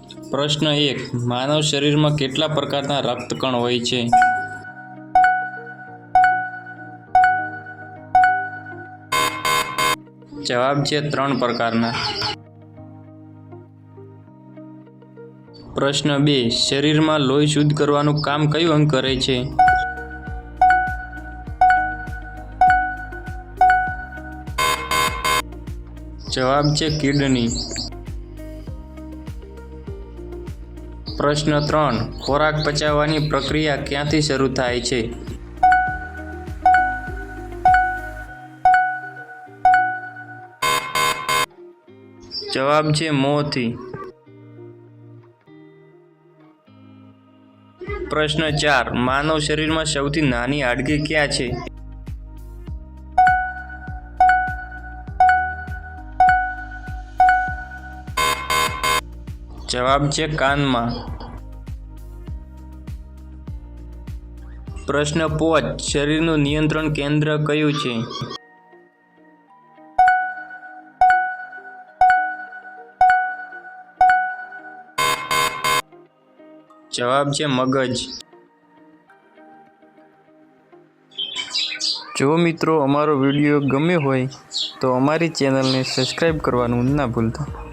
પ્રશ્ન 1. માનવ શરીરમાં કેટલા પ્રકારના રક્તકણ હોય છે? જવાબ છે 3 પ્રકારના. પ્રશ્ન 2. શરીરમાં લોહી શુદ્ધ કરવાનું કામ કયું અંગ કરે છે? જવાબ છે કિડની. પ્રશ્ન 3. ખોરાક પચાવવાની પ્રક્રિયા ક્યાંથી શરૂ થાય છે? જવાબ છે મોંથી. પ્રશ્ન 4. માનવ શરીરમાં સૌથી નાની હાડકી ક્યાં છે? જવાબ છે કાનમાં. પ્રશ્ન 5. શરીરનું નિયંત્રણ કેન્દ્ર કયું છે? જવાબ છે મગજ. જો મિત્રો અમારો વિડીયો ગમ્યો હોય તો અમારી ચેનલને સબસ્ક્રાઈબ કરવાનું ના ભૂલતા.